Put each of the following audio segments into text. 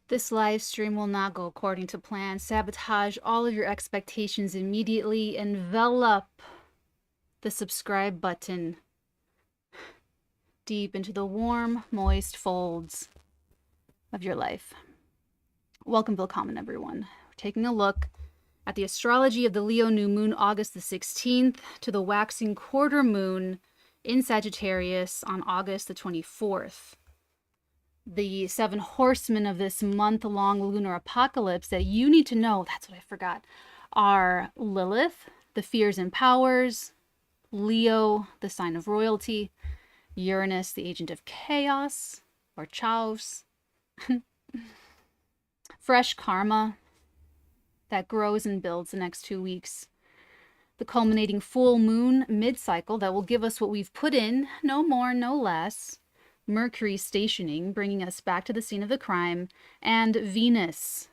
This live stream will not go according to plan. Sabotage all of your expectations immediately. Envelop the subscribe button deep into the warm, moist folds of your life. Welcome, 𝚃𝚘𝚗𝚕𝚎, everyone. We're taking a look at the astrology of the Leo new moon, August the 16th, to the waxing quarter moon in Sagittarius on August the 24th. The 7 horsemen of this month-long lunar apocalypse that you need to know, that's what I forgot, are Lilith, the fears and powers, Leo, the sign of royalty, Uranus, the agent of chaos, or chaos, fresh karma that grows and builds the next 2 weeks, the culminating full moon mid-cycle that will give us what we've put in, no more, no less, Mercury stationing, bringing us back to the scene of the crime, and Venus.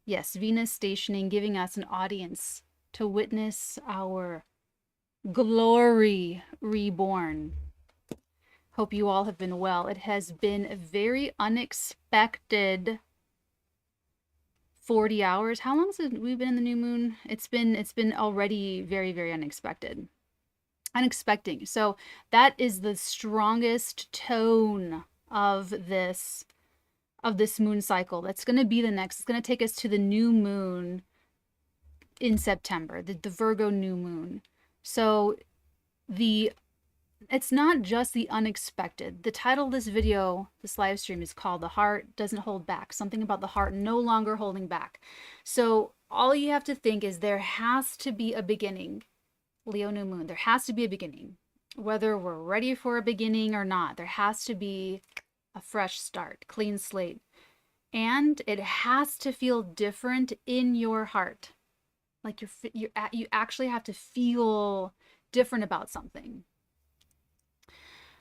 Yes, Venus stationing, giving us an audience to witness our glory reborn. Hope you all have been well. It has been a very unexpected 40 hours. How long has we been in the new moon? It's been already very, very unexpected. Unexpecting. So that is the strongest tone of this moon cycle. That's going to be the next. It's going to take us to the new moon in September, the Virgo new moon. So it's not just the unexpected. The title of this video, this live stream, is called "The Heart Doesn't Hold Back." Something about the heart no longer holding back. So all you have to think is there has to be a beginning. Leo new moon, there has to be a beginning. Whether we're ready for a beginning or not, there has to be a fresh start, clean slate. And it has to feel different in your heart. Like you actually have to feel different about something.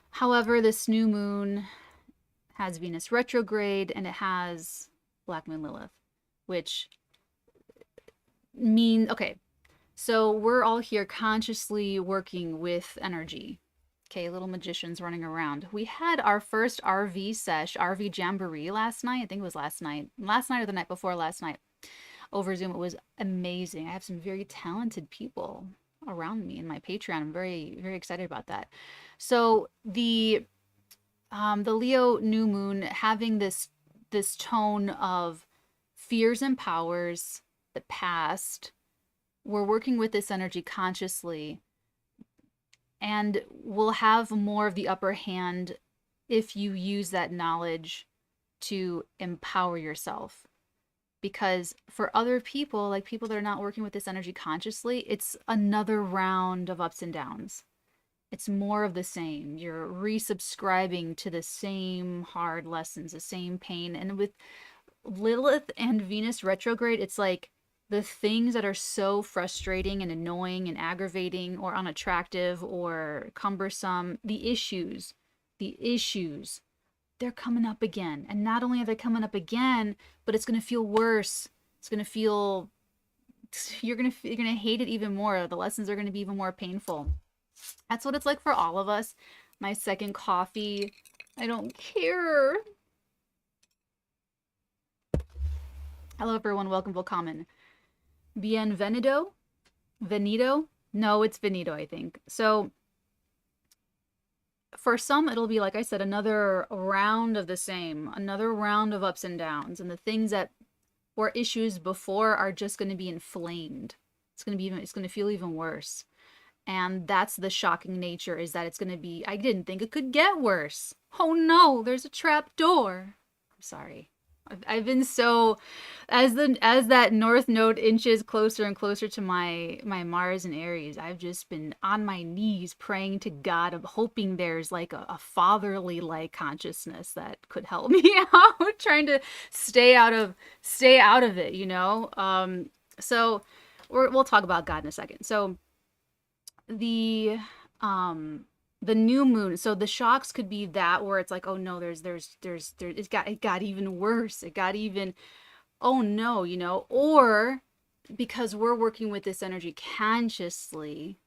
However, this new moon has Venus retrograde and it has Black Moon Lilith, which means, okay, so we're all here consciously working with energy. Okay, little magicians running around. We had our first RV jamboree last night. I think it was last night or the night before last night over Zoom. It was amazing. I have some very talented people around me in my Patreon. I'm very, very excited about that. So the Leo new moon having this tone of fears and powers, the past. We're working with this energy consciously, and we'll have more of the upper hand if you use that knowledge to empower yourself. Because for other people, like people that are not working with this energy consciously, it's another round of ups and downs. It's more of the same. You're resubscribing to the same hard lessons, the same pain. And with Lilith and Venus retrograde, it's like the things that are so frustrating and annoying and aggravating or unattractive or cumbersome, the issues, they're coming up again. And not only are they coming up again, but it's going to feel worse. It's going to feel, you're going to hate it even more. The lessons are going to be even more painful. That's what it's like for all of us. My second coffee. I don't care. Hello, everyone. Welcome, 𝚃𝚗𝚗𝚕𝚎. Bienvenido? Venido? No, it's Venido, I think. So for some, it'll be, like I said, another round of the same, another round of ups and downs. And the things that were issues before are just going to be inflamed. It's going to feel even worse. And that's the shocking nature, is that it's going to be, I didn't think it could get worse. Oh no, there's a trap door. I'm sorry. I've been so, as that North Node inches closer and closer to my Mars and Aries, I've just been on my knees praying to God. I'm hoping there's like a fatherly like consciousness that could help me out, trying to stay out of it, you know. So we'll talk about God in a second. So the new moon, so the shocks could be that where it's like, oh no, it got even worse, it got even, oh no, you know. Or because we're working with this energy consciously,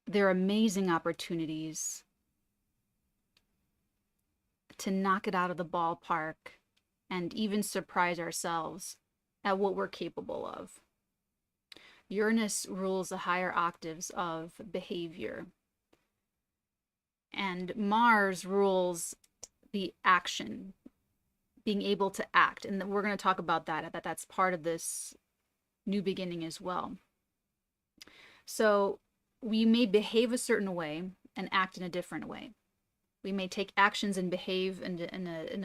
there are amazing opportunities to knock it out of the ballpark and even surprise ourselves at what we're capable of. Uranus rules the higher octaves of behavior, and Mars rules the action, being able to act. And we're going to talk about that's part of this new beginning as well. So we may behave a certain way and act in a different way. We may take actions and behave in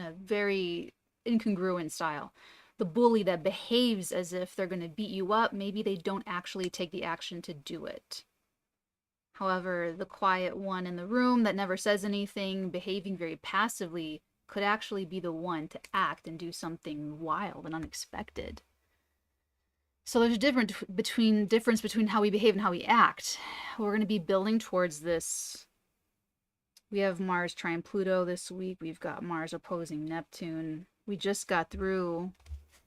a very incongruent style. The bully that behaves as if they're going to beat you up, maybe they don't actually take the action to do it. However, the quiet one in the room that never says anything, behaving very passively, could actually be the one to act and do something wild and unexpected. So there's a difference between how we behave and how we act. We're going to be building towards this. We have Mars trine Pluto this week. We've got Mars opposing Neptune. We just got through,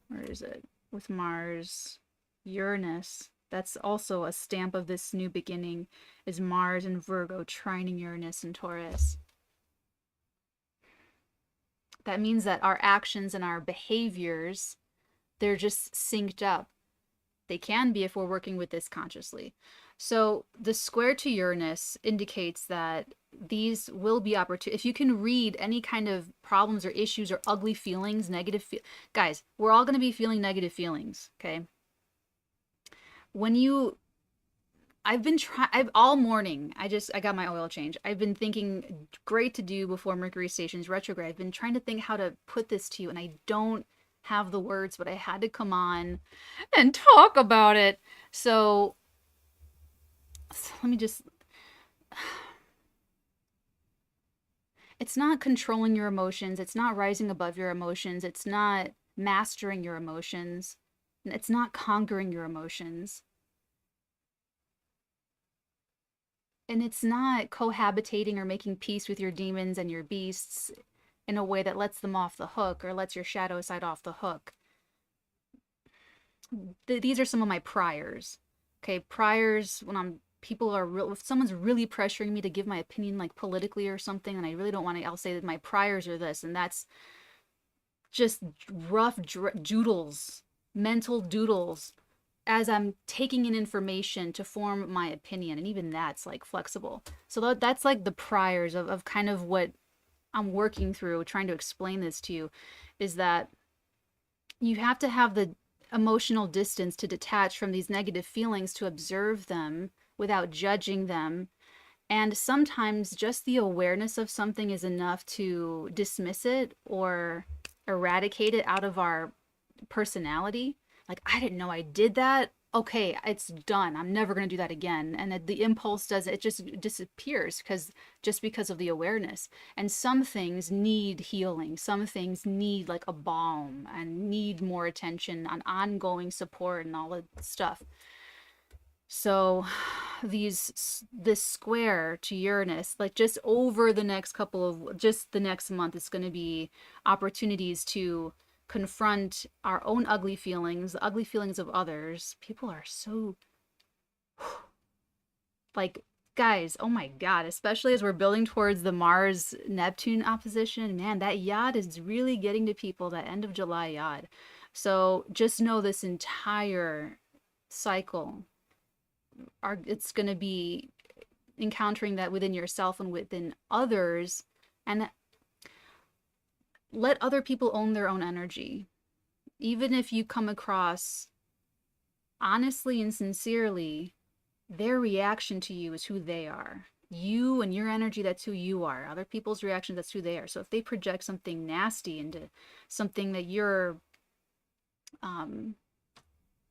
where is it? With Mars, Uranus. That's also a stamp of this new beginning, is Mars and Virgo trining Uranus and Taurus. That means that our actions and our behaviors, they're just synced up. They can be if we're working with this consciously. So the square to Uranus indicates that these will be opportunities. If you can read any kind of problems or issues or ugly feelings, guys, we're all going to be feeling negative feelings, okay? I've all morning, I got my oil change. I've been thinking, great to do before Mercury stations retrograde. I've been trying to think how to put this to you, and I don't have the words, but I had to come on and talk about it. So let me just, it's not controlling your emotions. It's not rising above your emotions. It's not mastering your emotions. It's not conquering your emotions. And it's not cohabitating or making peace with your demons and your beasts in a way that lets them off the hook or lets your shadow side off the hook. These are some of my priors. Okay, priors when if someone's really pressuring me to give my opinion, like politically or something, and I really don't want to, I'll say that my priors are this, and that's just rough doodles, mental doodles, as I'm taking in information to form my opinion, and even that's like flexible. So that's like the priors of kind of what I'm working through, trying to explain this to you, is that you have to have the emotional distance to detach from these negative feelings, to observe them without judging them. And sometimes just the awareness of something is enough to dismiss it or eradicate it out of our personality. Like, I didn't know I did that. Okay, it's done. I'm never going to do that again. And the impulse it just disappears because of the awareness. And some things need healing. Some things need like a balm and need more attention and ongoing support and all that stuff. So this square to Uranus, like just over the next the next month, it's going to be opportunities to confront our own ugly feelings, the ugly feelings of others. People are so like, guys, oh my God, especially as we're building towards the Mars Neptune opposition, man, that Yod is really getting to people, that end of July Yod. So just know this entire cycle, it's going to be encountering that within yourself and within others, and let other people own their own energy. Even if you come across honestly and sincerely, their reaction to you is who they are. You and your energy, that's who you are. Other people's reactions, that's who they are. So if they project something nasty into something that you're, I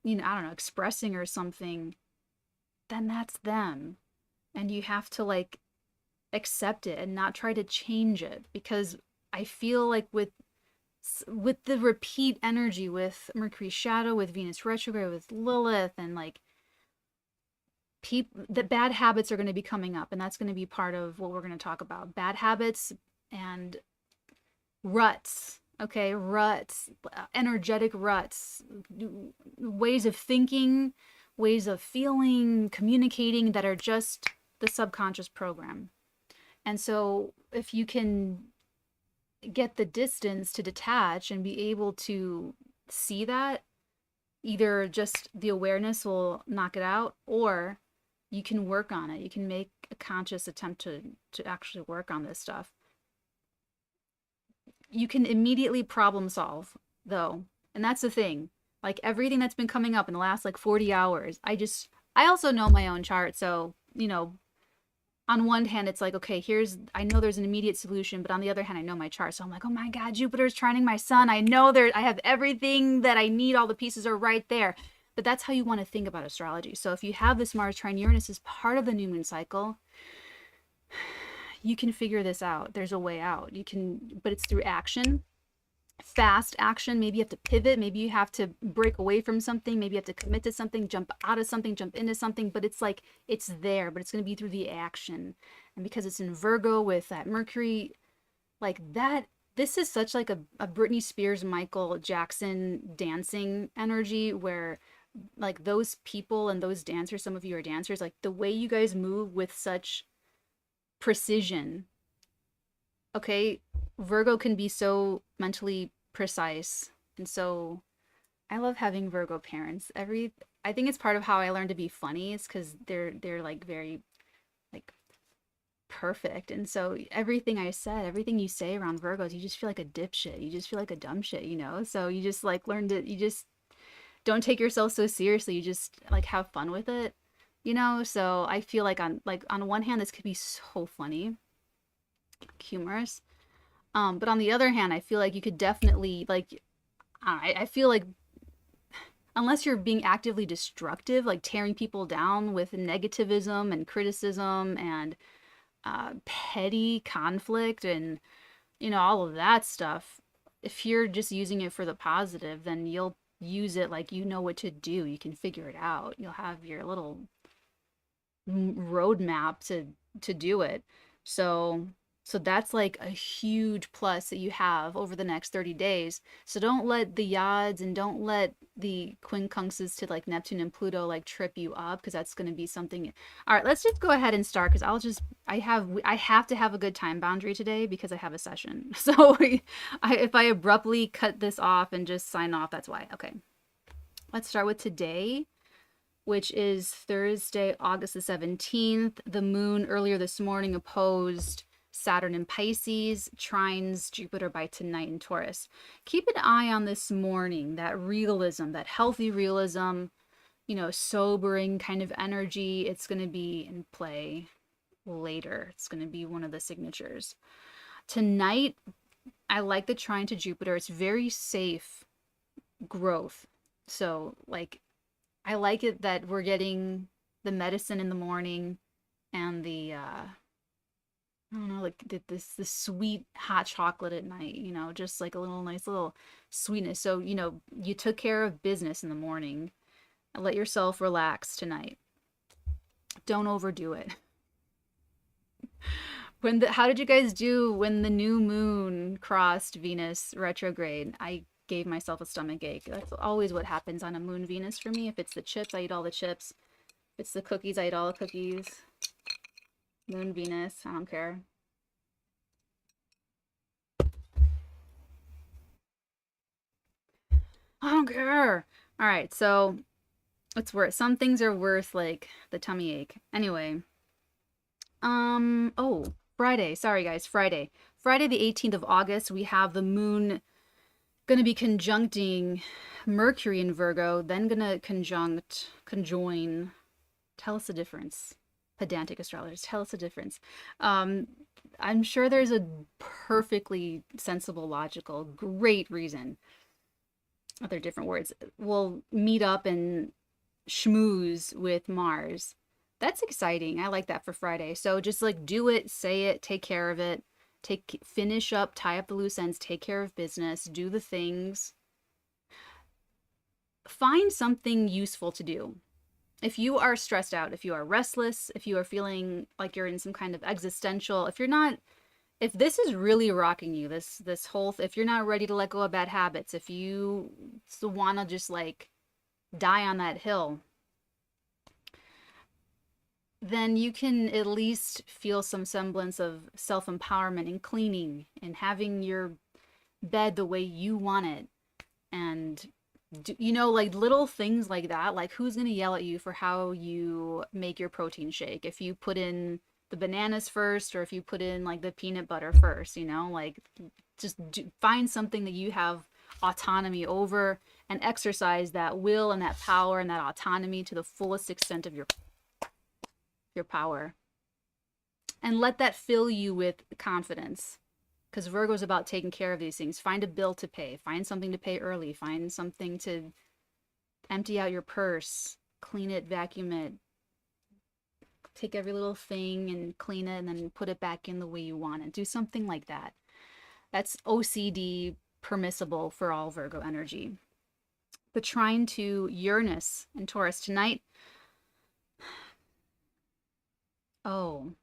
don't know, expressing or something, then that's them. And you have to like accept it and not try to change it, because I feel like with the repeat energy, with Mercury shadow, with Venus retrograde, with Lilith, and like the bad habits are going to be coming up, and that's going to be part of what we're going to talk about. Bad habits and ruts. Okay, ruts, energetic ruts, ways of thinking, ways of feeling, communicating that are just the subconscious program. And so if you can get the distance to detach and be able to see that, either just the awareness will knock it out, or you can work on it. You can make a conscious attempt to actually work on this stuff. You can immediately problem solve, though. And that's the thing. Like everything that's been coming up in the last like 40 hours, I also know my own chart. So, on one hand, it's like, okay, I know there's an immediate solution, but on the other hand, I know my chart. So I'm like, oh my God, Jupiter's trining my sun. I have everything that I need. All the pieces are right there. But that's how you want to think about astrology. So if you have this Mars trine Uranus as part of the new moon cycle, you can figure this out. There's a way out. But it's through action, fast action. Maybe you have to pivot. Maybe you have to break away from something. Maybe you have to commit to something, jump out of something, jump into something. But it's like, it's there, but it's going to be through the action. And because it's in Virgo with that Mercury, like that, this is such like a Britney Spears, Michael Jackson dancing energy, where like those people and those dancers, some of you are dancers, like the way you guys move with such precision. Okay, Virgo can be so mentally precise. And so I love having Virgo parents. I think it's part of how I learned to be funny, is because they're like very like perfect. And so everything I said, everything you say around Virgos, you just feel like a dipshit. You just feel like a dumb shit, So you just like you just don't take yourself so seriously. You just like have fun with it, So I feel like on one hand, this could be so funny, humorous. But on the other hand, I feel like you could definitely like, I feel like unless you're being actively destructive, like tearing people down with negativism and criticism and petty conflict and all of that stuff, if you're just using it for the positive, then you'll use it like you know what to do. You can figure it out. You'll have your little roadmap to do it. So that's like a huge plus that you have over the next 30 days. So don't let the yads and don't let the quincunxes to like Neptune and Pluto like trip you up, because that's going to be something. All right, let's just go ahead and start, because I have to have a good time boundary today because I have a session. So if I abruptly cut this off and just sign off, that's why. Okay, let's start with today, which is Thursday, August the 17th. The moon earlier this morning opposed Saturn in Pisces, trines Jupiter by tonight in Taurus. Keep an eye on this morning, that realism, that healthy realism, sobering kind of energy. It's going to be in play later. It's going to be one of the signatures. Tonight, I like the trine to Jupiter. It's very safe growth. So, like, I like it that we're getting the medicine in the morning and the I don't know, like the sweet hot chocolate at night, just like a little nice little sweetness. So, you took care of business in the morning. Let yourself relax tonight. Don't overdo it. How did you guys do when the new moon crossed Venus retrograde? I gave myself a stomach ache. That's always what happens on a moon Venus for me. If it's the chips, I eat all the chips. If it's the cookies, I eat all the cookies. Moon Venus, I don't care. I don't care. All right, so it's worth, some things are worth like the tummy ache. Anyway, oh, Friday. Sorry guys, Friday. Friday the 18th of August, we have the moon going to be conjuncting Mercury in Virgo, then going to conjoin. Tell us the difference. Pedantic astrologers, tell us the difference. I'm sure there's a perfectly sensible, logical, great reason. Other different words. We'll meet up and schmooze with Mars. That's exciting. I like that for Friday. So just like do it, say it, take care of it. Finish up, tie up the loose ends, take care of business, do the things. Find something useful to do. If you are stressed out, if you are restless, if you are feeling like you're in some kind of existential, if this is really rocking you, this whole, if you're not ready to let go of bad habits, if you want to just like die on that hill, then you can at least feel some semblance of self-empowerment and cleaning and having your bed the way you want it. And you know, like little things like that, like who's going to yell at you for how you make your protein shake if you put in the bananas first, or if you put in like the peanut butter first, you know, like just find something that you have autonomy over and exercise that will and that power and that autonomy to the fullest extent of your power, and let that fill you with confidence, because Virgo is about taking care of these things. Find a bill to pay, find something to pay early, find something to empty out your purse, clean it, vacuum it, take every little thing and clean it and then put it back in the way you want it. Do something like that. That's OCD permissible for all Virgo energy. The trine to Uranus and Taurus tonight. Oh,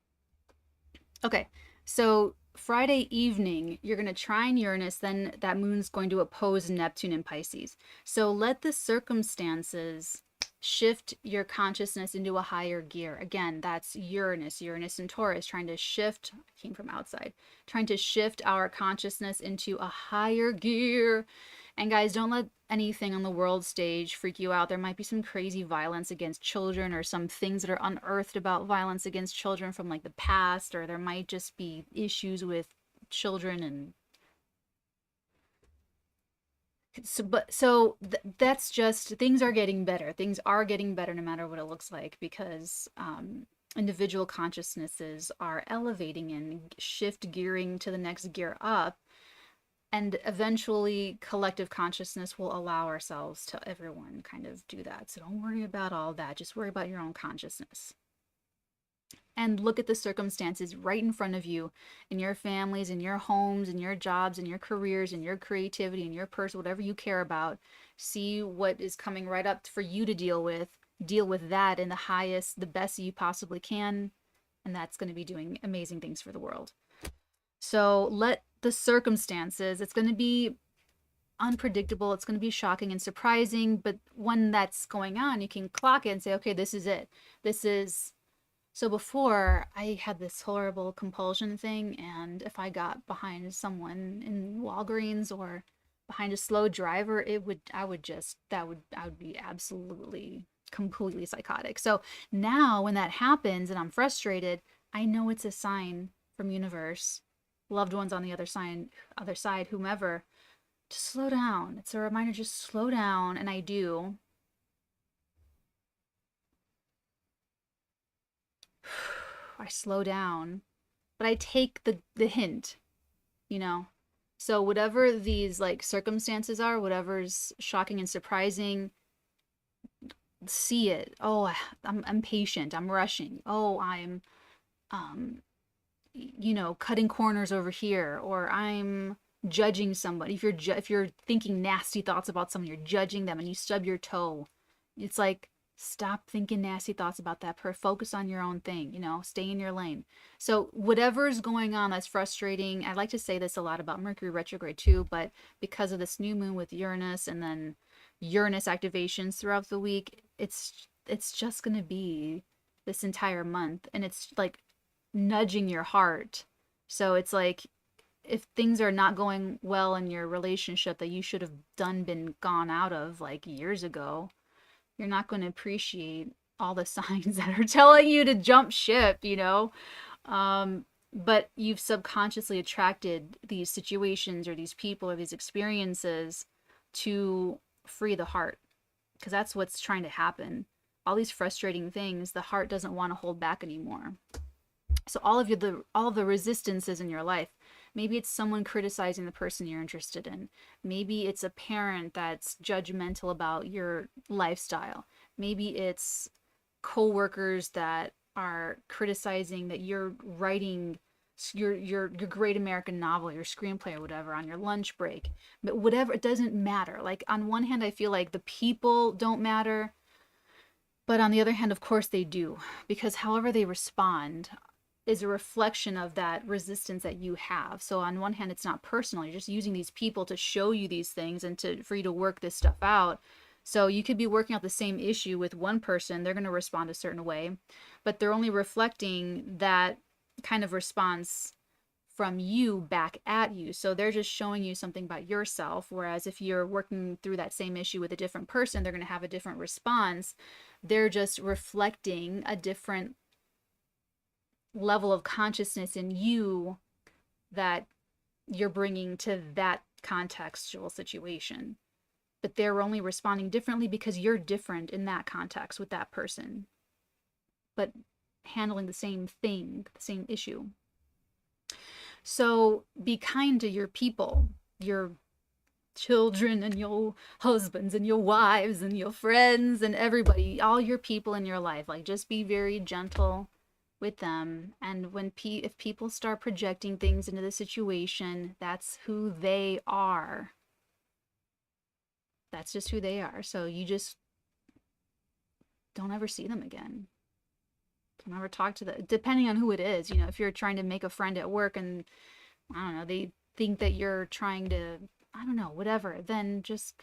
okay. So Friday evening, you're going to trine Uranus, then that moon's going to oppose Neptune in Pisces. So let the circumstances shift your consciousness into a higher gear. Again, that's Uranus and Taurus trying to shift, came from outside, trying to shift our consciousness into a higher gear. And guys, don't let anything on the world stage freak you out. There might be some crazy violence against children, or some things that are unearthed about violence against children from like the past, or there might just be issues with children. And that's just, things are getting better. Things are getting better no matter what it looks like, because individual consciousnesses are elevating and shift gearing to the next gear up. And eventually collective consciousness will allow ourselves to everyone kind of do that. So don't worry about all that. Just worry about your own consciousness. And look at the circumstances right in front of you, in your families, in your homes, in your jobs, in your careers, in your creativity, in your purse, whatever you care about. See what is coming right up for you to deal with. Deal with that in the highest, the best you possibly can. And that's going to be doing amazing things for the world. So let the circumstances, it's going to be unpredictable, it's going to be shocking and surprising, but when that's going on, you can clock it and say, okay, this is it. This is, so before I had this horrible compulsion thing, and if I got behind someone in Walgreens or behind a slow driver, I would be absolutely, completely psychotic. So now when that happens and I'm frustrated, I know it's a sign from universe, loved ones on the other side, whomever, to slow down. It's a reminder, just slow down. And I do. I slow down, but I take the hint, you know? So whatever these like circumstances are, whatever's shocking and surprising, see it. Oh, I'm patient. I'm rushing. Oh, I'm you know, cutting corners over here, or I'm judging somebody. If you're thinking nasty thoughts about someone, you're judging them and you stub your toe. It's like, stop thinking nasty thoughts about that person. Focus on your own thing, you know, stay in your lane. So whatever's going on that's frustrating, I like to say this a lot about Mercury retrograde too, but because of this new moon with Uranus and then Uranus activations throughout the week, it's just going to be this entire month, and it's like nudging your heart. So it's like, if things are not going well in your relationship that you should have been gone out of like years ago, you're not going to appreciate all the signs that are telling you to jump ship, you know? But you've subconsciously attracted these situations or these people or these experiences to free the heart, because that's what's trying to happen. All these frustrating things, the heart doesn't want to hold back anymore. So all of the resistances in your life, maybe it's someone criticizing the person you're interested in. Maybe it's a parent that's judgmental about your lifestyle. Maybe it's coworkers that are criticizing that you're writing your great American novel, your screenplay or whatever on your lunch break. But whatever, it doesn't matter. Like on one hand, I feel like the people don't matter, but on the other hand, of course they do, because however they respond is a reflection of that resistance that you have. So on one hand, it's not personal. You're just using these people to show you these things and for you to work this stuff out. So you could be working out the same issue with one person, they're going to respond a certain way, but they're only reflecting that kind of response from you back at you. So they're just showing you something about yourself. Whereas if you're working through that same issue with a different person, they're going to have a different response. They're just reflecting a different level of consciousness in you that you're bringing to that contextual situation. But they're only responding differently because you're different in that context with that person, but handling the same thing, the same issue. So be kind to your people, your children and your husbands and your wives and your friends and everybody, all your people in your life. Like, just be very gentle with them. And when if people start projecting things into the situation, that's who they are. That's just who they are. So you just don't ever see them again. Don't ever talk to them, depending on who it is. You know, if you're trying to make a friend at work and, I don't know, they think that you're trying to, I don't know, whatever, then just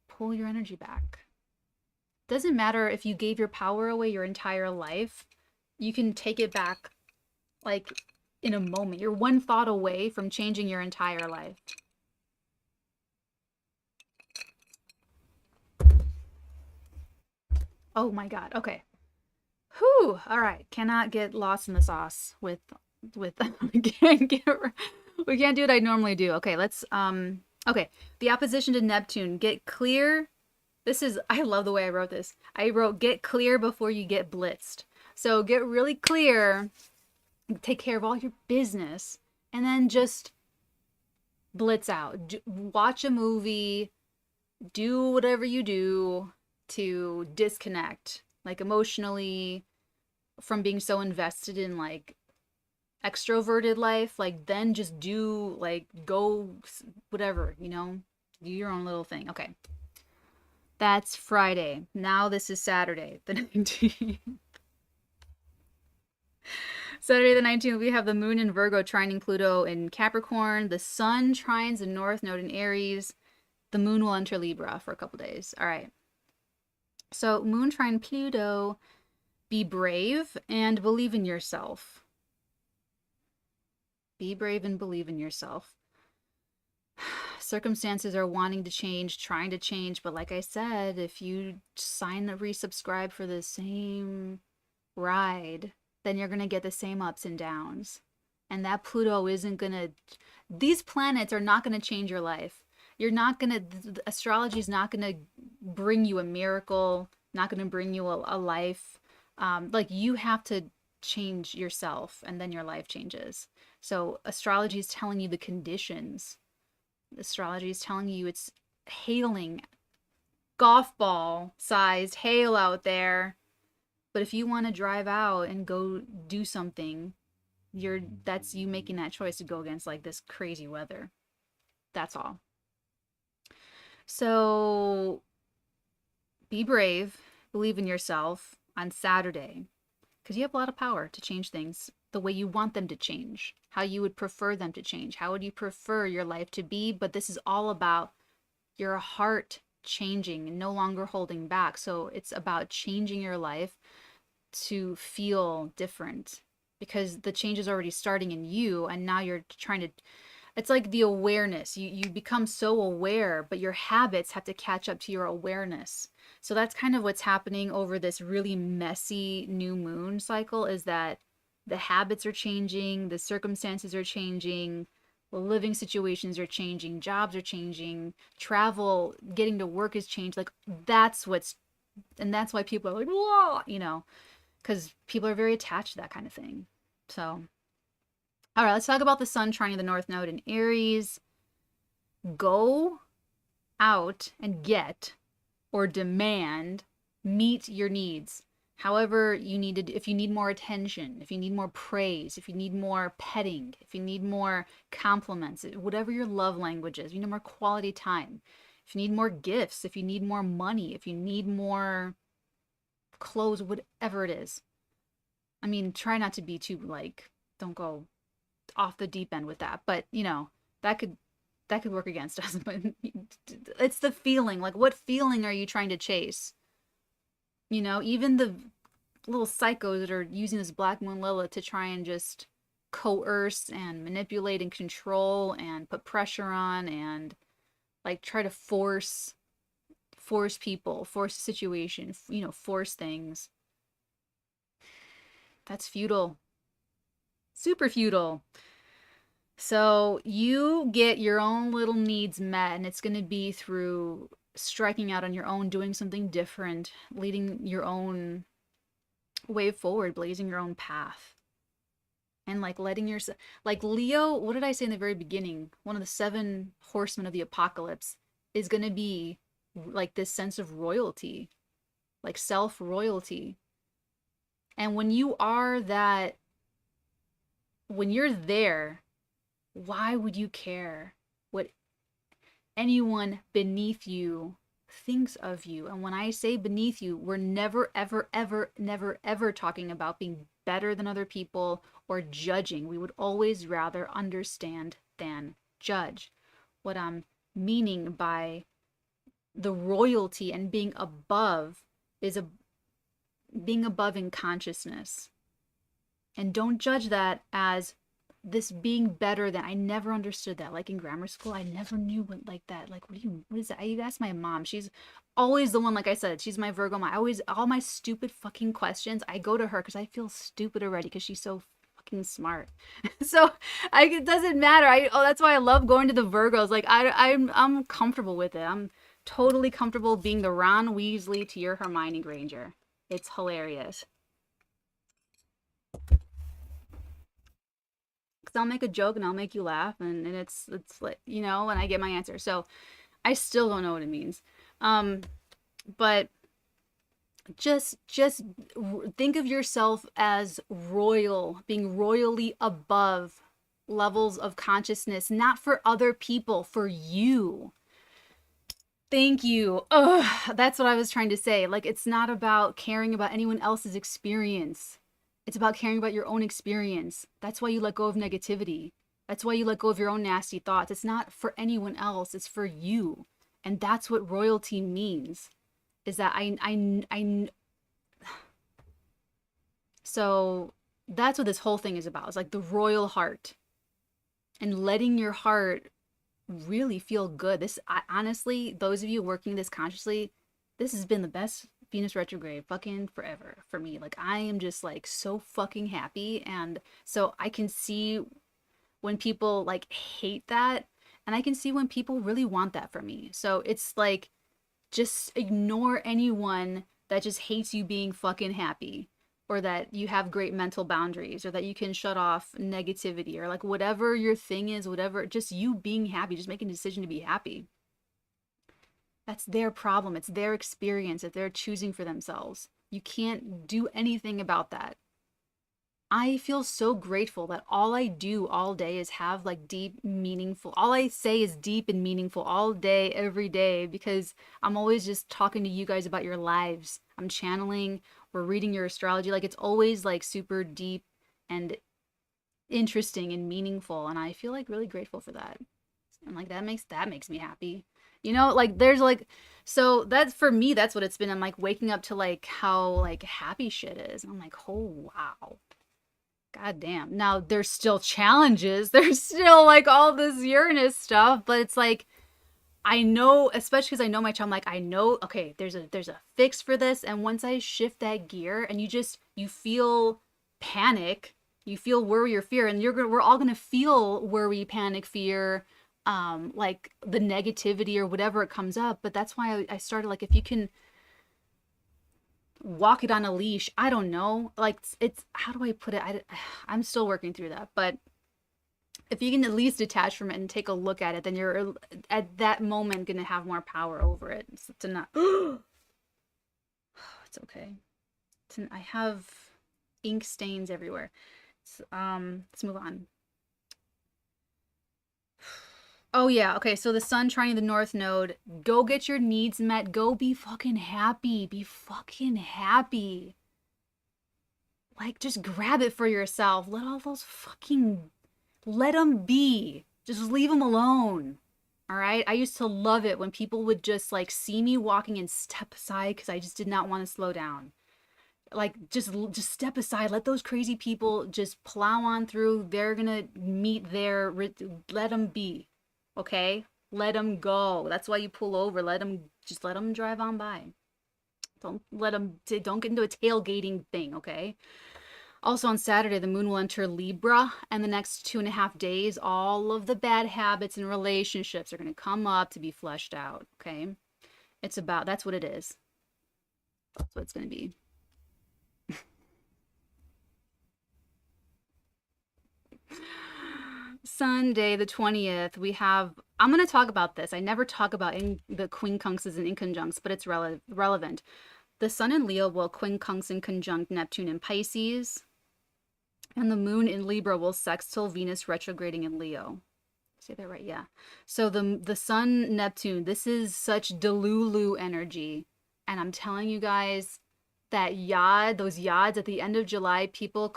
pull your energy back. Doesn't matter if you gave your power away your entire life. You can take it back, like, in a moment. You're one thought away from changing your entire life. Oh my God. Okay. Whew. All right. Cannot get lost in the sauce with we can't do what I normally do. Okay, let's okay. The opposition to Neptune. Get clear. This is, I love the way I wrote this. I wrote get clear before you get blitzed. So get really clear, take care of all your business, and then just blitz out. Watch a movie, do whatever you do to disconnect, like emotionally, from being so invested in like extroverted life. Like, then just do, like, go whatever, you know, do your own little thing. Okay, that's Friday. Now this is Saturday the 19th. Saturday the 19th, we have the moon in Virgo trining Pluto in Capricorn. The sun trines the north node in Aries. The moon will enter Libra for a couple days. All right, so moon trine Pluto. Be brave and believe in yourself. Be brave and believe in yourself. Circumstances are wanting to change, trying to change, but like I said, if you sign the resubscribe for the same ride, then you're going to get the same ups and downs. And that Pluto isn't going to, these planets are not going to change your life. You're not going to, astrology is not going to bring you a miracle, not going to bring you a life. Like, you have to change yourself and then your life changes. So astrology is telling you the conditions. Astrology is telling you it's hailing, golf ball sized hail out there. But if you want to drive out and go do something, that's you making that choice to go against like this crazy weather. That's all. So be brave, believe in yourself on Saturday, because you have a lot of power to change things the way you want them to change, how you would prefer them to change, how would you prefer your life to be. But this is all about your heart changing and no longer holding back. So it's about changing your life to feel different, because the change is already starting in you, and now you're trying to, it's like the awareness. You become so aware, but your habits have to catch up to your awareness. So that's kind of what's happening over this really messy new moon cycle, is that the habits are changing, the circumstances are changing, living situations are changing, jobs are changing, travel, getting to work is changed. Like, that's what's, and that's why people are like, whoa, you know, because people are very attached to that kind of thing. So, all right, let's talk about the sun trining the north node in Aries. Go out and get or demand, meet your needs. However you need to, if you need more attention, if you need more praise, if you need more petting, if you need more compliments, whatever your love language is, you need more quality time. If you need more gifts, if you need more money, if you need more clothes, whatever it is. I mean, try not to be too, like, don't go off the deep end with that, but you know, that could that could work against us, but it's the feeling. Like, what feeling are you trying to chase? You know, even the little psychos that are using this Black Moon Lilith to try and just coerce and manipulate and control and put pressure on and like try to force people, force a situation, you know, force things. That's futile. Super futile. So you get your own little needs met, and it's going to be through striking out on your own, doing something different, leading your own way forward, blazing your own path. And like letting yourself, like Leo, what did I say in the very beginning? One of the 7 horsemen of the apocalypse is going to be like this sense of royalty, like self-royalty. And when you are that, when you're there, why would you care what anyone beneath you thinks of you? And when I say beneath you, we're never, ever, ever, never, ever talking about being better than other people or judging. We would always rather understand than judge. What I'm meaning by the royalty and being above is being above in consciousness. And don't judge that as this being better than. I never understood that. Like in grammar school, I never knew what like that. Like, what is that? I asked my mom. She's always the one, like I said, she's my Virgo. All my stupid fucking questions, I go to her because I feel stupid already because she's so fucking smart. So it doesn't matter. That's why I love going to the Virgos. Like I'm comfortable with it. I'm totally comfortable being the Ron Weasley to your Hermione Granger. It's hilarious. I'll make a joke and I'll make you laugh, and it's like, you know, and I get my answer. So I still don't know what it means. But just think of yourself as royal, being royally above levels of consciousness, not for other people, for you. Thank you. That's what I was trying to say. Like, it's not about caring about anyone else's experience. It's about caring about your own experience. That's why you let go of negativity. That's why you let go of your own nasty thoughts. It's not for anyone else. It's for you. And that's what royalty means. Is that so that's what this whole thing is about. It's like the royal heart. And letting your heart really feel good. Honestly, those of you working this consciously, this has been the best Venus retrograde fucking forever for me. Like, I am just like so fucking happy. And so I can see when people like hate that, and I can see when people really want that for me. So it's like, just ignore anyone that just hates you being fucking happy, or that you have great mental boundaries, or that you can shut off negativity, or like whatever your thing is, whatever, just you being happy, just making a decision to be happy. That's their problem. It's their experience that they're choosing for themselves. You can't do anything about that. I feel so grateful that all I do all day is have like deep, meaningful, all I say is deep and meaningful all day, every day, because I'm always just talking to you guys about your lives. I'm channeling, we're reading your astrology. Like, it's always like super deep and interesting and meaningful. And I feel like really grateful for that. And like, that makes me happy. You know, like there's like, so that's for me, that's what it's been. I'm like waking up to like how like happy shit is. And I'm like, oh, wow. God damn. Now there's still challenges. There's still like all this Uranus stuff, but it's like, I know, especially because I know my child, I'm like, I know, okay, there's a fix for this. And once I shift that gear and you feel panic, you feel worry or fear, and we're all going to feel worry, panic, fear, like the negativity or whatever it comes up. But that's why I started, like, if you can walk it on a leash, I don't know, like, it's how do I put it? I'm still working through that, but if you can at least detach from it and take a look at it, then you're at that moment going to have more power over it. So to not, it's okay. I have ink stains everywhere. Let's move on. Oh yeah, okay, so the sun trining the north node. Go get your needs met. Go be fucking happy. Be fucking happy. Like, just grab it for yourself. Let all those fucking, let them be. Just leave them alone. All right. I used to love it when people would just like see me walking and step aside because I just did not want to slow down. Like just step aside. Let those crazy people just plow on through. They're gonna meet their. Let them be. Okay. Let them go. That's why you pull over. Let them drive on by. Don't let them. Don't get into a tailgating thing. Okay. Also on Saturday, the moon will enter Libra, and the next 2.5 days, all of the bad habits and relationships are going to come up to be fleshed out. Okay. That's what it is. That's what it's going to be. Sunday, the 20th, I'm going to talk about this. I never talk about the quincunxes and inconjuncts, but it's relevant. The sun in Leo will quincunx and conjunct Neptune in Pisces, and the moon in Libra will sextile Venus retrograding in Leo. Say that right? Yeah. So the sun Neptune, this is such Delulu energy. And I'm telling you guys that those yads at the end of July, people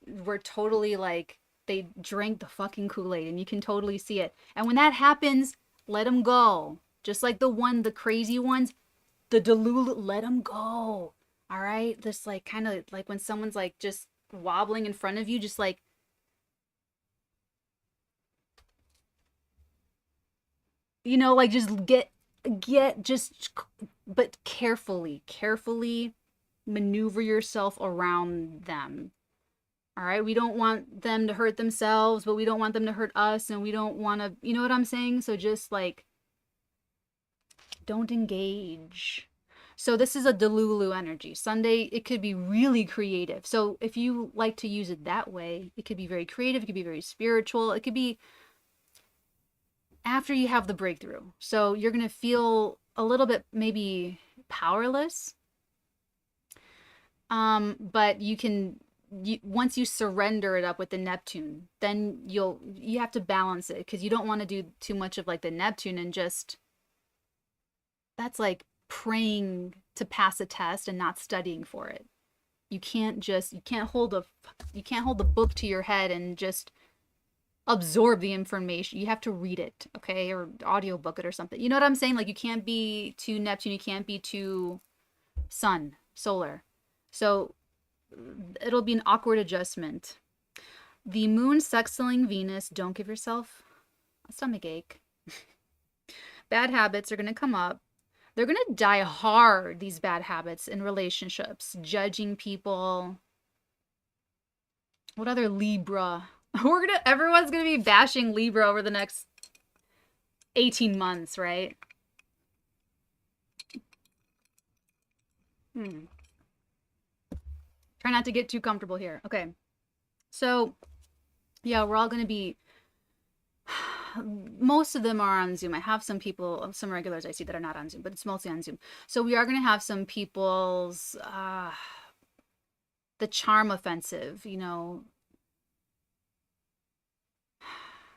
were totally like, they drank the fucking Kool-Aid, and you can totally see it. And when that happens, let them go. Just like the crazy ones, the Delulu, let them go. All right? This like kind of like when someone's like just wobbling in front of you, just like, like just but carefully maneuver yourself around them. All right. We don't want them to hurt themselves, but we don't want them to hurt us. And we don't want to, you know what I'm saying? So just like, don't engage. So this is a Delulu energy. Sunday, it could be really creative. So if you like to use it that way, it could be very creative. It could be very spiritual. It could be after you have the breakthrough. So you're going to feel a little bit maybe powerless. But once you surrender it up with the Neptune, then you have to balance it, because you don't want to do too much of like the Neptune and just, that's like praying to pass a test and not studying for it. You can't hold the book to your head and just absorb the information. You have to read it, okay? Or audiobook it or something. You know what I'm saying? Like, you can't be too Neptune, you can't be too solar. So it'll be an awkward adjustment. The moon sextiling Venus, don't give yourself a stomach ache. Bad habits are going to come up. They're going to die hard, these bad habits in relationships, judging people. What other Libra? Everyone's going to be bashing Libra over the next 18 months, right? Try not to get too comfortable here. Okay. So, yeah, we're all going to be, most of them are on Zoom. I have some regulars I see that are not on Zoom, but it's mostly on Zoom. So we are going to have some people's, the charm offensive,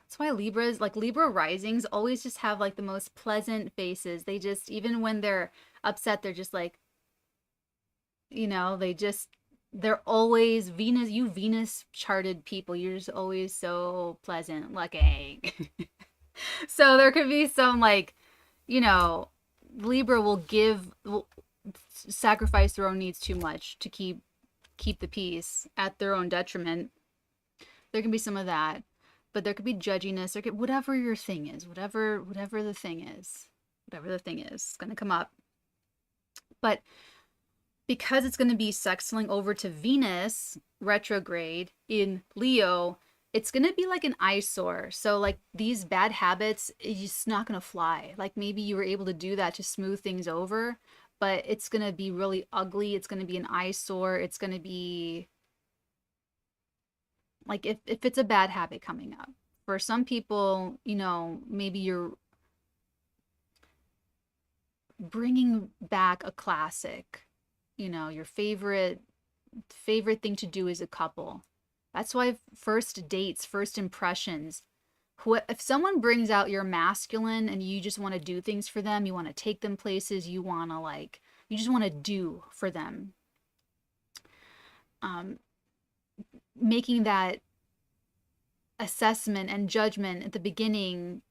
That's why Libra risings always just have like the most pleasant faces. They just, even when they're upset, they're just like, they're always Venus charted people. You're just always so pleasant looking. So there could be some like, Libra will sacrifice their own needs too much to keep the peace at their own detriment. There can be some of that, but there could be judginess. There could, whatever your thing is, whatever the thing is, it's going to come up. But because it's going to be sextiling over to Venus retrograde in Leo, it's going to be like an eyesore. So like these bad habits, it's just not going to fly. Like maybe you were able to do that to smooth things over, but it's going to be really ugly. It's going to be an eyesore. It's going to be like, if it's a bad habit coming up. For some people, maybe you're bringing back a classic, your favorite thing to do as a couple. That's why first dates, first impressions, if someone brings out your masculine and you just want to do things for them, you want to take them places, you just want to do for them. Making that assessment and judgment at the beginning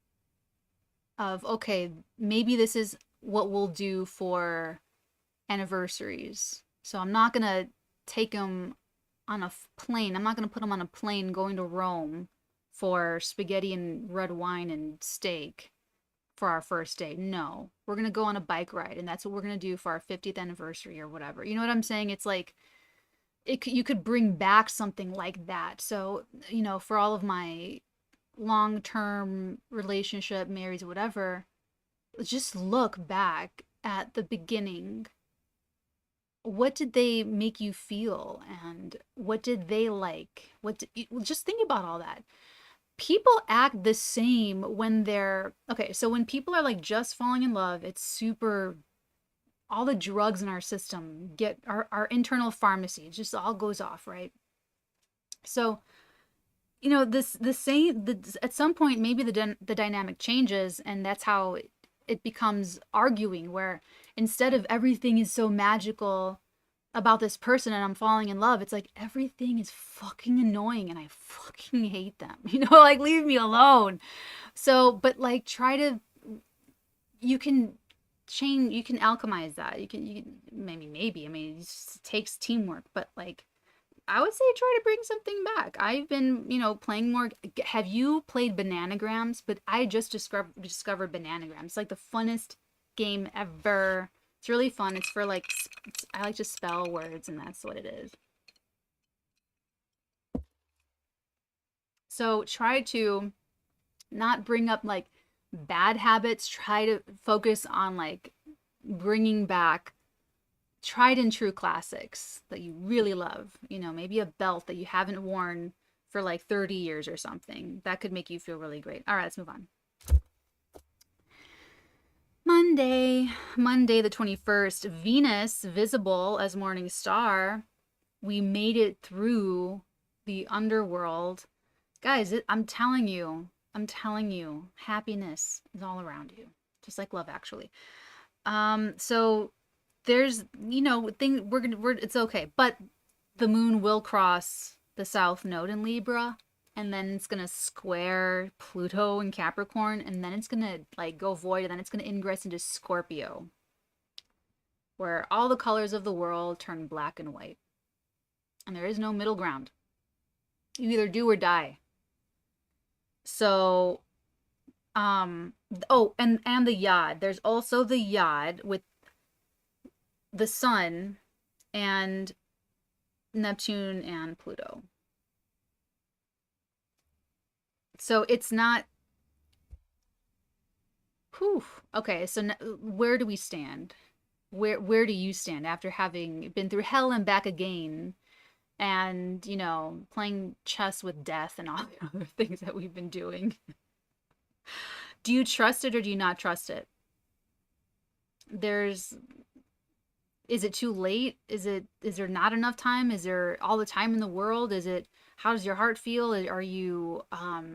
of, okay, maybe this is what we'll do for anniversaries. So I'm not gonna take him on a plane. I'm not gonna put him on a plane going to Rome for spaghetti and red wine and steak for our first date. No, we're gonna go on a bike ride, and that's what we're gonna do for our 50th anniversary or whatever. You know what I'm saying? It's like you could bring back something like that. So, you know, for all of my long-term relationship, marrieds, whatever, just look back at the beginning. What did they make you feel, and what did they like? Just think about all that. People act the same when they're okay. So when people are like just falling in love, it's super, all the drugs in our system get our internal pharmacy, it just all goes off, right? So, you know, at some point maybe the dynamic changes, and that's how it becomes arguing, where instead of everything is so magical about this person and I'm falling in love, it's like everything is fucking annoying and I fucking hate them. You know, like leave me alone. So, but like try to, you can change, you can alchemize that. You can maybe, I mean, it just takes teamwork, but like I would say try to bring something back. I've been, you know, playing more. Have you played Bananagrams? But I just discovered Bananagrams. It's like the funnest game ever. It's really fun. It's for like, I like to spell words, and that's what it is. So try to not bring up like bad habits. Try to focus on like bringing back tried and true classics that you really love. You know, maybe a belt that you haven't worn for like 30 years or something. That could make you feel really great. All right, let's move on. Monday the 21st, Venus visible as morning star. We made it through the underworld. Guys, I'm telling you, happiness is all around you. Just like Love Actually. So there's, you know, it's okay, but the moon will cross the south node in Libra, and then it's gonna square Pluto in Capricorn, and then it's gonna like go void, and then it's gonna ingress into Scorpio, where all the colors of the world turn black and white, and there is no middle ground. You either do or die. So, oh, and the Yod. There's also the Yod with the Sun and Neptune and Pluto. So it's not. Whew. Okay, so where do we stand? Where do you stand after having been through hell and back again, and you know, playing chess with death and all the other things that we've been doing? Do you trust it or do you not trust it? Is it too late? Is there not enough time? Is there all the time in the world? How does your heart feel? Are you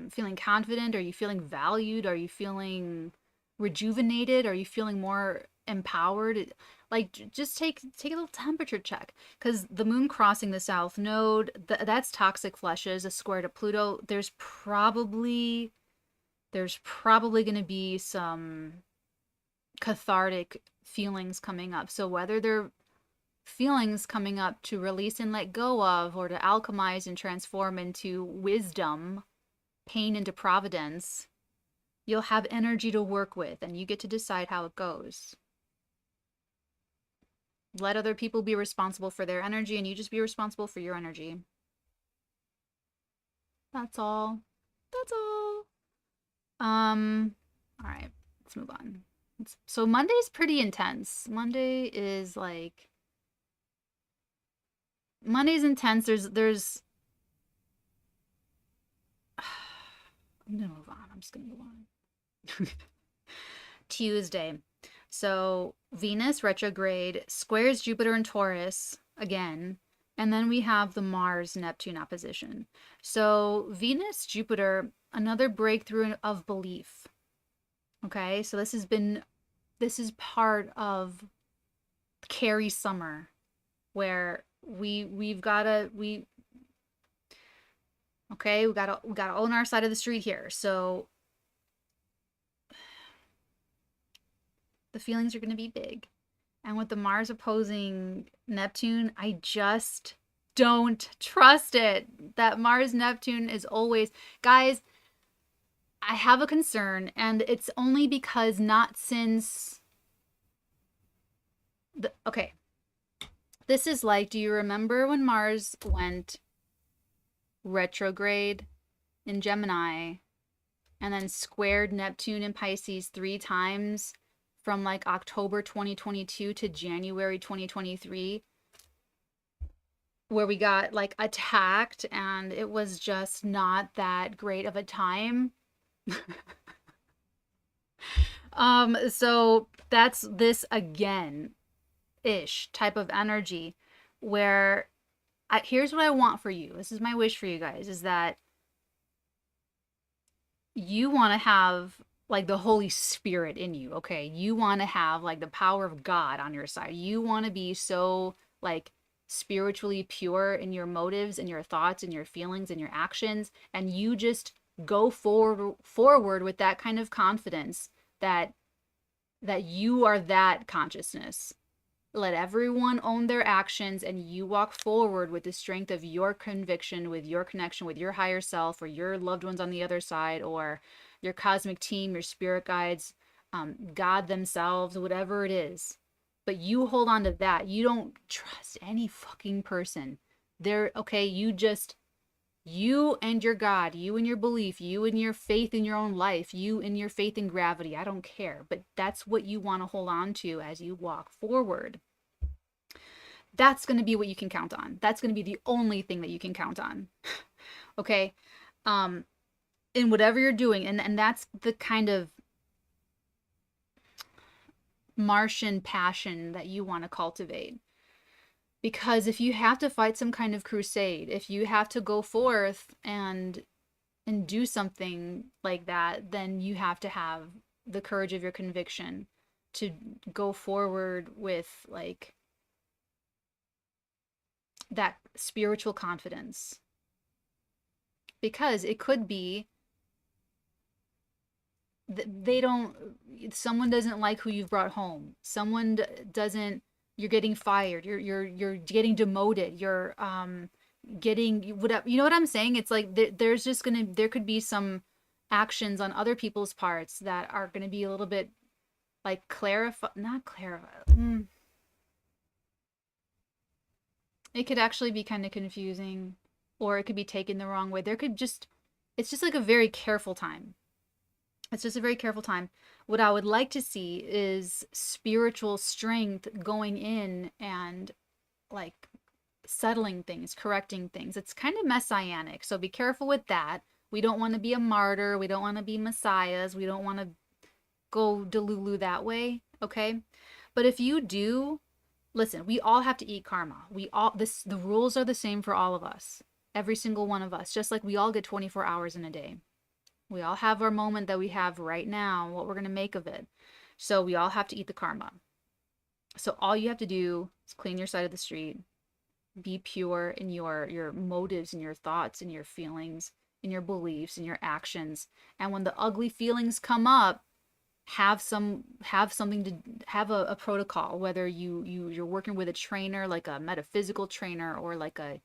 feeling confident? Are you feeling valued? Are you feeling rejuvenated? Are you feeling more empowered? Like, just take a little temperature check, because the moon crossing the south node, that's toxic fleshes, a square to Pluto. There's probably going to be some cathartic feelings coming up. So whether they're feelings coming up to release and let go of, or to alchemize and transform into wisdom, pain into providence, you'll have energy to work with, and you get to decide how it goes. Let other people be responsible for their energy, and you just be responsible for your energy. That's all. All right, let's move on. So Monday's pretty intense. Monday's intense. There's I'm gonna move on. I'm just gonna move on. Tuesday. So Venus retrograde squares Jupiter and Taurus again. And then we have the Mars-Neptune opposition. So Venus, Jupiter, another breakthrough of belief. Okay, so this is part of Carrie summer, where we gotta own our side of the street here. So The feelings are going to be big. And with the Mars opposing Neptune, I just don't trust it. That Mars Neptune is always, guys, I have a concern, and it's only because not since okay. This is like, do you remember when Mars went retrograde in Gemini and then squared Neptune in Pisces 3 times from like October 2022 to January 2023, where we got like attacked and it was just not that great of a time? So that's this again ish type of energy where here's what I want for you. This is my wish for you guys, is that you want to have like the Holy Spirit in you, okay? You want to have like the power of God on your side. You want to be so like spiritually pure in your motives and your thoughts and your feelings and your actions, and you just go forward with that kind of confidence that you are that consciousness. Let everyone own their actions, and you walk forward with the strength of your conviction, with your connection with your higher self, or your loved ones on the other side, or your cosmic team, your spirit guides, God themselves, whatever it is. But you hold on to that. You don't trust any fucking person. They're okay. You and your God, you and your belief, you and your faith in your own life, you and your faith in gravity. I don't care, but that's what you want to hold on to as you walk forward. That's going to be what you can count on. That's going to be the only thing that you can count on. Okay? In whatever you're doing, and that's the kind of Martian passion that you want to cultivate. Because if you have to fight some kind of crusade, if you have to go forth and do something like that, then you have to have the courage of your conviction to go forward with like that spiritual confidence. Because it could be someone doesn't like who you've brought home. Someone doesn't, you're getting fired, you're getting demoted, you're getting whatever, you know what I'm saying? It's like there could be some actions on other people's parts that are gonna be a little bit like not clarify. It could actually be kind of confusing, or it could be taken the wrong way. It's just like a very careful time. It's just a very careful time. What I would like to see is spiritual strength going in and like settling things, correcting things. It's kind of messianic, so be careful with that. We don't want to be a martyr. We don't want to be messiahs. We don't want to go delulu that way, okay? But if you do, listen, we all have to eat karma. The rules are the same for all of us. Every single one of us, just like we all get 24 hours in a day. We all have our moment that we have right now, what we're going to make of it. So we all have to eat the karma. So all you have to do is clean your side of the street, be pure in your motives and your thoughts and your feelings and your beliefs and your actions. And when the ugly feelings come up, have something to have a protocol, whether you're working with a trainer, like a metaphysical trainer, or like a,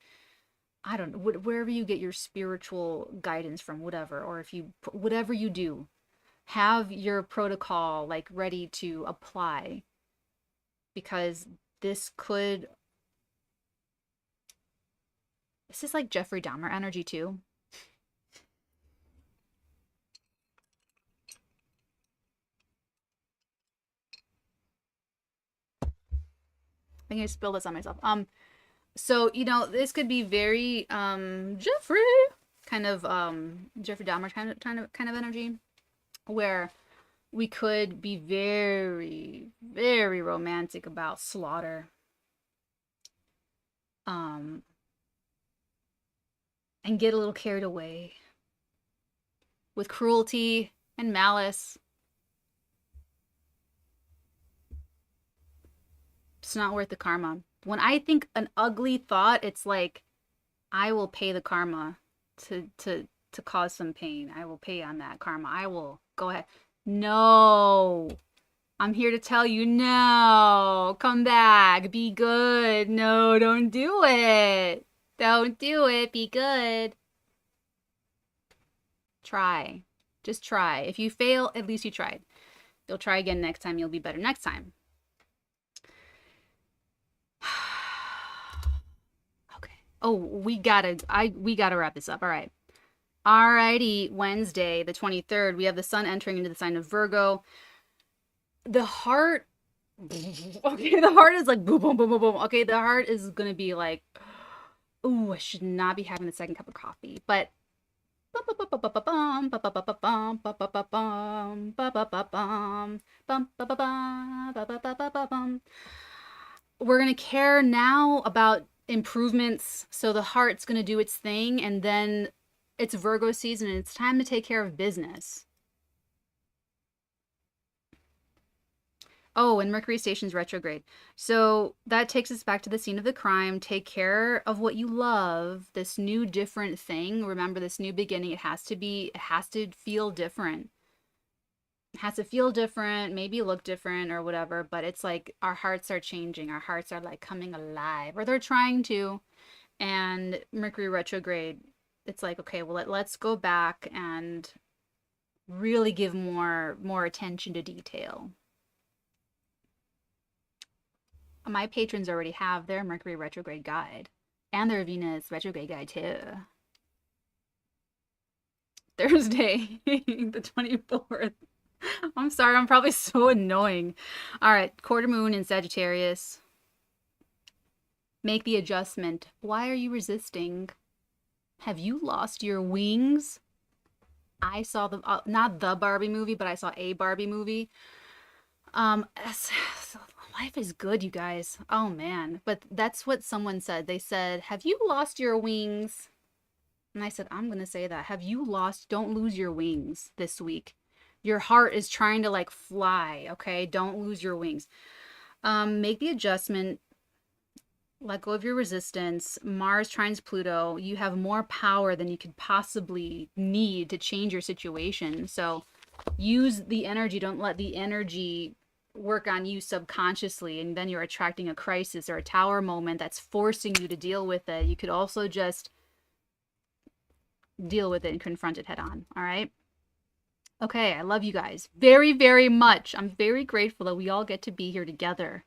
I don't know, wherever you get your spiritual guidance from, whatever, or whatever you do, have your protocol like ready to apply, because this is like Jeffrey Dahmer energy too. I think I spilled this on myself. So, this could be very Jeffrey kind of Jeffrey Dahmer kind of energy, where we could be very, very romantic about slaughter. And get a little carried away with cruelty and malice. It's not worth the karma. When I think an ugly thought, it's like, I will pay the karma to cause some pain. I will pay on that karma. I will go ahead. No. I'm here to tell you, no, come back, be good. No, don't do it. Don't do it, be good. Try. Just try. If you fail, at least you tried. You'll try again next time, you'll be better next time. Okay. Oh, we gotta wrap this up. All right. Alrighty, Wednesday, the 23rd, we have the sun entering into the sign of Virgo. The heart, okay, the heart is like boom, boom, boom, boom, boom. Okay, the heart is gonna be like, ooh, I should not be having the second cup of coffee, but we're gonna care now about improvements. So the heart's gonna do its thing, and then it's Virgo season, and it's time to take care of business. Oh, and Mercury stations retrograde. So that takes us back to the scene of the crime. Take care of what you love. This new different thing. Remember, this new beginning, it has to feel different. It has to feel different, maybe look different or whatever, but it's like our hearts are changing. Our hearts are like coming alive, or they're trying to. And Mercury retrograde, it's like, okay, well, let's go back and really give more attention to detail. My patrons already have their Mercury retrograde guide and their Venus retrograde guide too. Thursday, the 24th. I'm sorry, I'm probably so annoying. All right, quarter moon in Sagittarius. Make the adjustment. Why are you resisting? Have you lost your wings? I saw the, not the Barbie movie, but I saw a Barbie movie. Life is good, you guys. Oh man. But that's what someone said. They said, have you lost your wings? And I said, I'm going to say that. Have you lost? Don't lose your wings this week. Your heart is trying to like fly, okay? Don't lose your wings. Make the adjustment. Let go of your resistance. Mars trines Pluto. You have more power than you could possibly need to change your situation. So use the energy. Don't let the energy work on you subconsciously, and then you're attracting a crisis or a tower moment that's forcing you to deal with it. You could also just deal with it and confront it head on. All right. Okay. I love you guys very, very much. I'm very grateful that we all get to be here together.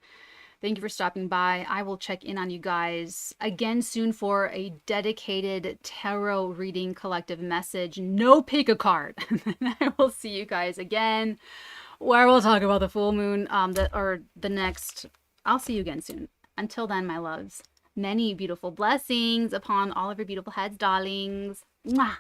Thank you for stopping by. I will check in on you guys again soon for a dedicated tarot reading collective message. No pick a card. I will see you guys again, where we'll talk about the full moon, the next. I'll see you again soon. Until then, my loves, many beautiful blessings upon all of your beautiful heads, darlings. Mwah.